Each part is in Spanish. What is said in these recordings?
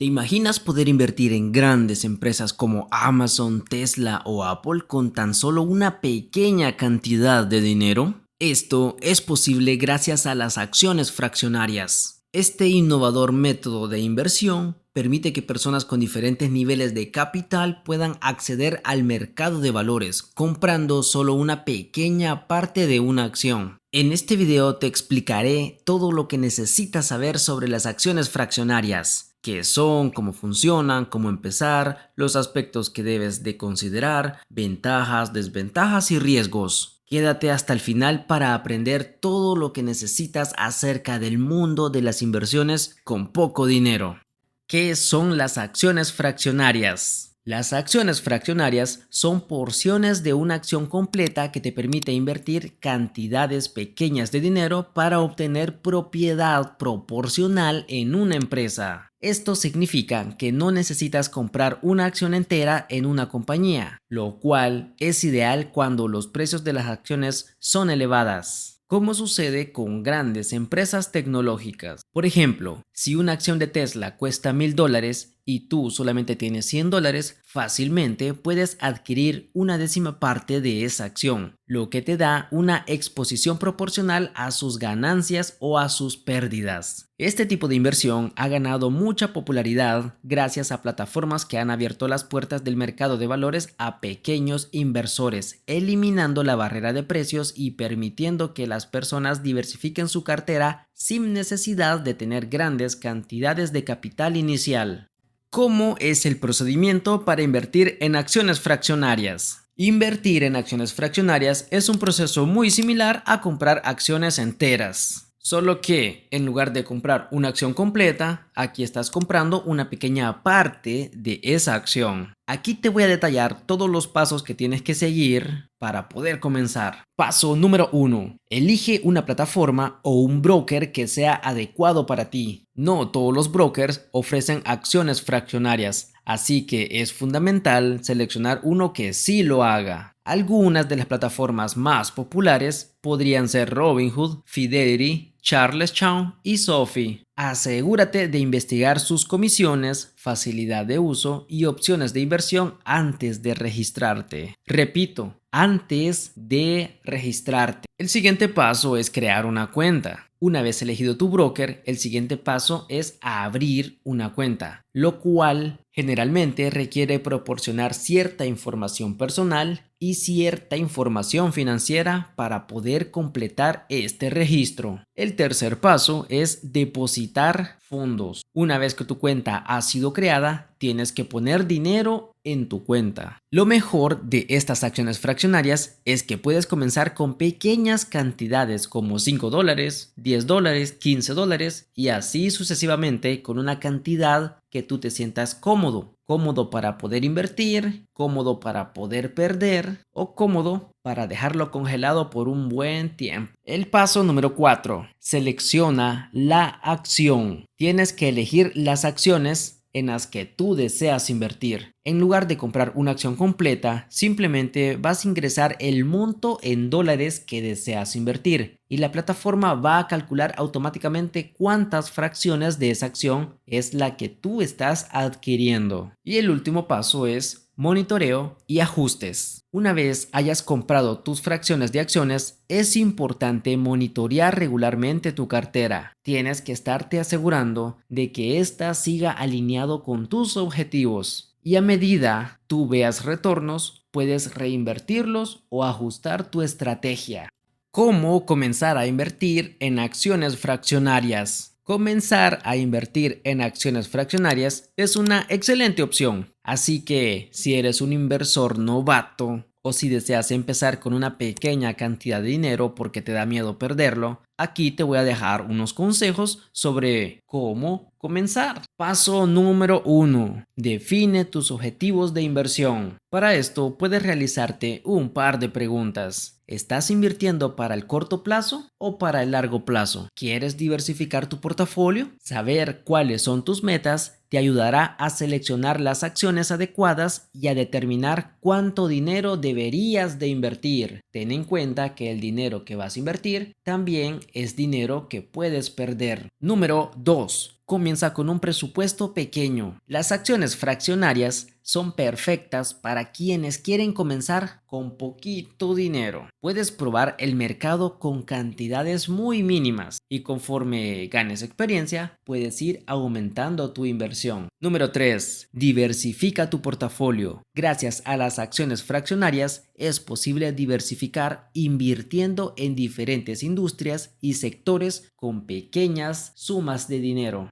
¿Te imaginas poder invertir en grandes empresas como Amazon, Tesla o Apple con tan solo una pequeña cantidad de dinero? Esto es posible gracias a las acciones fraccionarias. Este innovador método de inversión permite que personas con diferentes niveles de capital puedan acceder al mercado de valores comprando solo una pequeña parte de una acción. En este video te explicaré todo lo que necesitas saber sobre las acciones fraccionarias, qué son, cómo funcionan, cómo empezar, los aspectos que debes de considerar, ventajas, desventajas y riesgos. Quédate hasta el final para aprender todo lo que necesitas acerca del mundo de las inversiones con poco dinero. ¿Qué son las acciones fraccionarias? Las acciones fraccionarias son porciones de una acción completa que te permite invertir cantidades pequeñas de dinero para obtener propiedad proporcional en una empresa. Esto significa que no necesitas comprar una acción entera en una compañía, lo cual es ideal cuando los precios de las acciones son elevadas, como sucede con grandes empresas tecnológicas. Por ejemplo, si una acción de Tesla cuesta $1000 y tú solamente tienes $100, fácilmente puedes adquirir una décima parte de esa acción, lo que te da una exposición proporcional a sus ganancias o a sus pérdidas. Este tipo de inversión ha ganado mucha popularidad gracias a plataformas que han abierto las puertas del mercado de valores a pequeños inversores, eliminando la barrera de precios y permitiendo que las personas diversifiquen su cartera sin necesidad de tener grandes cantidades de capital inicial. ¿Cómo es el procedimiento para invertir en acciones fraccionarias? Invertir en acciones fraccionarias es un proceso muy similar a comprar acciones enteras. Solo que en lugar de comprar una acción completa, aquí estás comprando una pequeña parte de esa acción. Aquí te voy a detallar todos los pasos que tienes que seguir para poder comenzar. Paso número 1. Elige una plataforma o un broker que sea adecuado para ti. No todos los brokers ofrecen acciones fraccionarias, así que es fundamental seleccionar uno que sí lo haga. Algunas de las plataformas más populares podrían ser Robinhood, Fidelity, Charles Schwab y SoFi. Asegúrate de investigar sus comisiones, facilidad de uso y opciones de inversión antes de registrarte. Repito, antes de registrarte. El siguiente paso es crear una cuenta. Una vez elegido tu broker, el siguiente paso es abrir una cuenta, lo cual generalmente requiere proporcionar cierta información personal y cierta información financiera para poder completar este registro. El tercer paso es depositar fondos. Una vez que tu cuenta ha sido creada, tienes que poner dinero en tu cuenta. Lo mejor de estas acciones fraccionarias es que puedes comenzar con pequeñas cantidades como $5, $10, $15 y así sucesivamente con una cantidad que tú te sientas cómodo. Cómodo para poder invertir, cómodo para poder perder o cómodo para dejarlo congelado por un buen tiempo. El paso número 4. Selecciona la acción. Tienes que elegir las acciones en las que tú deseas invertir. En lugar de comprar una acción completa, simplemente vas a ingresar el monto en dólares que deseas invertir y la plataforma va a calcular automáticamente cuántas fracciones de esa acción es la que tú estás adquiriendo. Y el último paso es monitoreo y ajustes. Una vez hayas comprado tus fracciones de acciones, es importante monitorear regularmente tu cartera. Tienes que estarte asegurando de que ésta siga alineado con tus objetivos. Y a medida tú veas retornos, puedes reinvertirlos o ajustar tu estrategia. ¿Cómo comenzar a invertir en acciones fraccionarias? Comenzar a invertir en acciones fraccionarias es una excelente opción. Así que si eres un inversor novato o si deseas empezar con una pequeña cantidad de dinero porque te da miedo perderlo, aquí te voy a dejar unos consejos sobre cómo comenzar. Paso número 1. Define tus objetivos de inversión. Para esto puedes realizarte un par de preguntas. ¿Estás invirtiendo para el corto plazo o para el largo plazo? ¿Quieres diversificar tu portafolio? Saber cuáles son tus metas te ayudará a seleccionar las acciones adecuadas y a determinar cuánto dinero deberías de invertir. Ten en cuenta que el dinero que vas a invertir también es dinero que puedes perder. Número 2. Comienza con un presupuesto pequeño. Las acciones fraccionarias son perfectas para quienes quieren comenzar con poquito dinero. Puedes probar el mercado con cantidades muy mínimas y conforme ganes experiencia, puedes ir aumentando tu inversión. Número 3. Diversifica tu portafolio. Gracias a las acciones fraccionarias es posible diversificar invirtiendo en diferentes industrias y sectores con pequeñas sumas de dinero.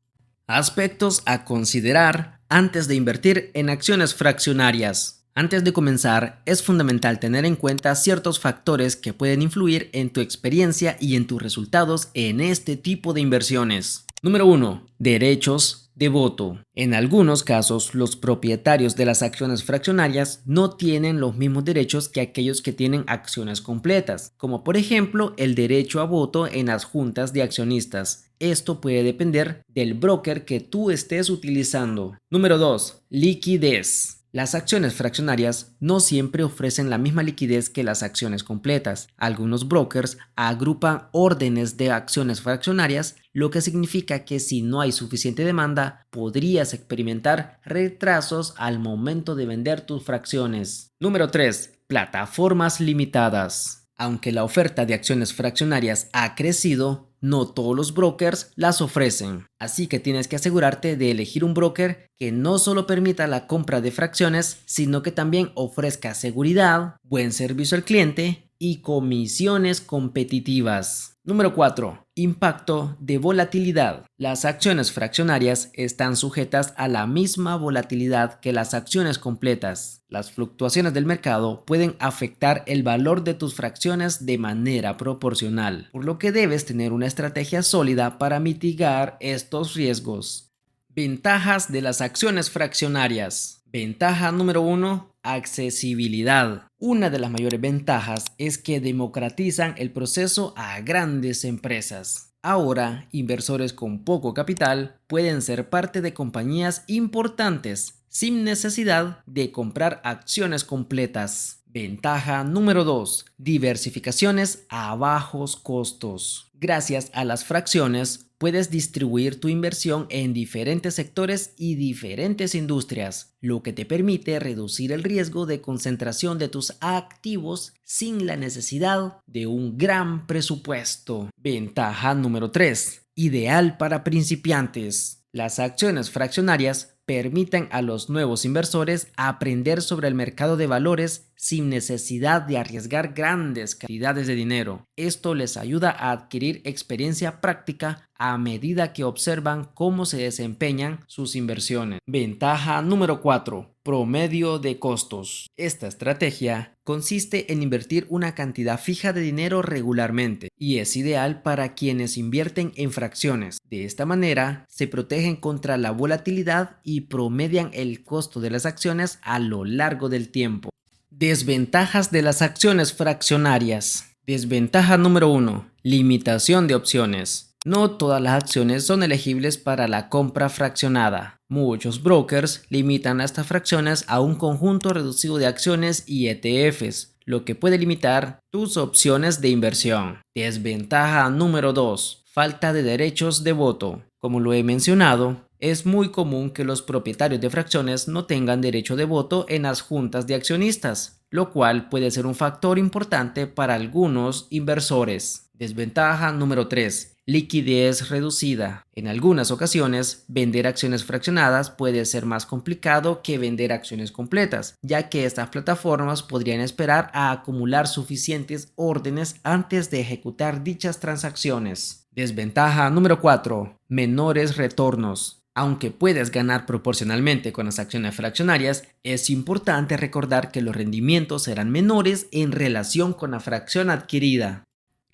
Aspectos a considerar antes de invertir en acciones fraccionarias. Antes de comenzar, es fundamental tener en cuenta ciertos factores que pueden influir en tu experiencia y en tus resultados en este tipo de inversiones. Número 1. Derechos de voto. En algunos casos, los propietarios de las acciones fraccionarias no tienen los mismos derechos que aquellos que tienen acciones completas, como por ejemplo el derecho a voto en las juntas de accionistas. Esto puede depender del broker que tú estés utilizando. Número 2. Liquidez. Las acciones fraccionarias no siempre ofrecen la misma liquidez que las acciones completas. Algunos brokers agrupan órdenes de acciones fraccionarias, lo que significa que si no hay suficiente demanda, podrías experimentar retrasos al momento de vender tus fracciones. Número 3. Plataformas limitadas. Aunque la oferta de acciones fraccionarias ha crecido, no todos los brokers las ofrecen. Así que tienes que asegurarte de elegir un broker que no solo permita la compra de fracciones, sino que también ofrezca seguridad, buen servicio al cliente y comisiones competitivas. Número 4. Impacto de volatilidad. Las acciones fraccionarias están sujetas a la misma volatilidad que las acciones completas. Las fluctuaciones del mercado pueden afectar el valor de tus fracciones de manera proporcional, por lo que debes tener una estrategia sólida para mitigar estos riesgos. Ventajas de las acciones fraccionarias. Ventaja número 1. Accesibilidad. Una de las mayores ventajas es que democratizan el proceso a grandes empresas. Ahora, inversores con poco capital pueden ser parte de compañías importantes sin necesidad de comprar acciones completas. Ventaja número 2. Diversificaciones a bajos costos. Gracias a las fracciones, puedes distribuir tu inversión en diferentes sectores y diferentes industrias, lo que te permite reducir el riesgo de concentración de tus activos sin la necesidad de un gran presupuesto. Ventaja número 3. Ideal para principiantes. Las acciones fraccionarias permiten a los nuevos inversores aprender sobre el mercado de valores sin necesidad de arriesgar grandes cantidades de dinero. Esto les ayuda a adquirir experiencia práctica a medida que observan cómo se desempeñan sus inversiones. Ventaja número 4. Promedio de costos. Esta estrategia consiste en invertir una cantidad fija de dinero regularmente y es ideal para quienes invierten en fracciones. De esta manera, se protegen contra la volatilidad y promedian el costo de las acciones a lo largo del tiempo. Desventajas de las acciones fraccionarias. Desventaja número 1. Limitación de opciones. No todas las acciones son elegibles para la compra fraccionada. Muchos brokers limitan estas fracciones a un conjunto reducido de acciones y ETFs, lo que puede limitar tus opciones de inversión. Desventaja número 2. Falta de derechos de voto. Como lo he mencionado, es muy común que los propietarios de fracciones no tengan derecho de voto en las juntas de accionistas, lo cual puede ser un factor importante para algunos inversores. Desventaja número 3. Liquidez reducida. En algunas ocasiones, vender acciones fraccionadas puede ser más complicado que vender acciones completas, ya que estas plataformas podrían esperar a acumular suficientes órdenes antes de ejecutar dichas transacciones. Desventaja número 4. Menores retornos. Aunque puedes ganar proporcionalmente con las acciones fraccionarias, es importante recordar que los rendimientos serán menores en relación con la fracción adquirida.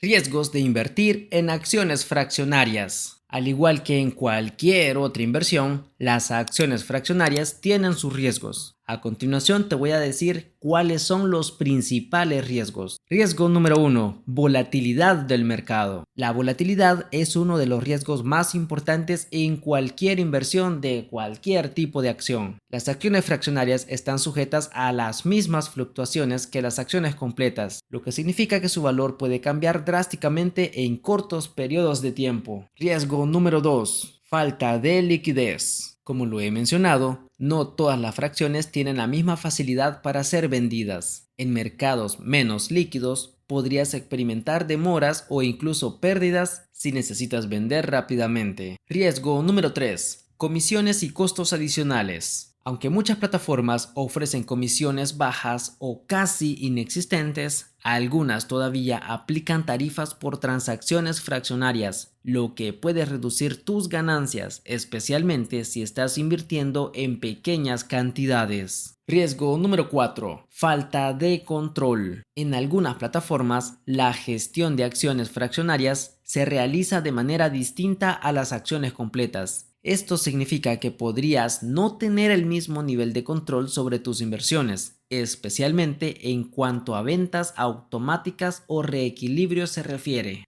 Riesgos de invertir en acciones fraccionarias. Al igual que en cualquier otra inversión, las acciones fraccionarias tienen sus riesgos. A continuación te voy a decir cuáles son los principales riesgos. Riesgo número 1. Volatilidad del mercado. La volatilidad es uno de los riesgos más importantes en cualquier inversión de cualquier tipo de acción. Las acciones fraccionarias están sujetas a las mismas fluctuaciones que las acciones completas, lo que significa que su valor puede cambiar drásticamente en cortos periodos de tiempo. Riesgo número 2. Falta de liquidez. Como lo he mencionado, no todas las fracciones tienen la misma facilidad para ser vendidas. En mercados menos líquidos, podrías experimentar demoras o incluso pérdidas si necesitas vender rápidamente. Riesgo número 3. Comisiones y costos adicionales. Aunque muchas plataformas ofrecen comisiones bajas o casi inexistentes, algunas todavía aplican tarifas por transacciones fraccionarias, lo que puede reducir tus ganancias, especialmente si estás invirtiendo en pequeñas cantidades. Riesgo número 4. Falta de control. En algunas plataformas, la gestión de acciones fraccionarias se realiza de manera distinta a las acciones completas. Esto significa que podrías no tener el mismo nivel de control sobre tus inversiones, especialmente en cuanto a ventas automáticas o reequilibrio se refiere.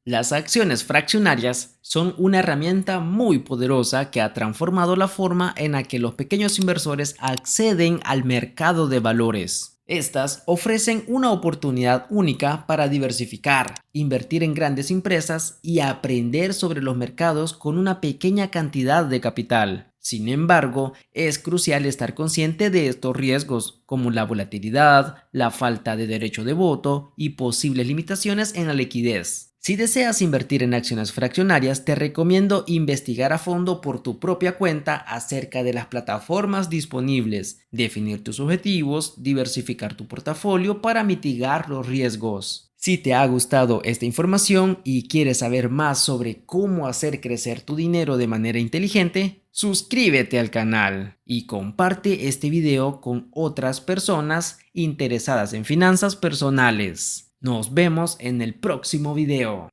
Las acciones fraccionarias son una herramienta muy poderosa que ha transformado la forma en la que los pequeños inversores acceden al mercado de valores. Estas ofrecen una oportunidad única para diversificar, invertir en grandes empresas y aprender sobre los mercados con una pequeña cantidad de capital. Sin embargo, es crucial estar consciente de estos riesgos, como la volatilidad, la falta de derecho de voto y posibles limitaciones en la liquidez. Si deseas invertir en acciones fraccionarias, te recomiendo investigar a fondo por tu propia cuenta acerca de las plataformas disponibles, definir tus objetivos, diversificar tu portafolio para mitigar los riesgos. Si te ha gustado esta información y quieres saber más sobre cómo hacer crecer tu dinero de manera inteligente, suscríbete al canal y comparte este video con otras personas interesadas en finanzas personales. Nos vemos en el próximo video.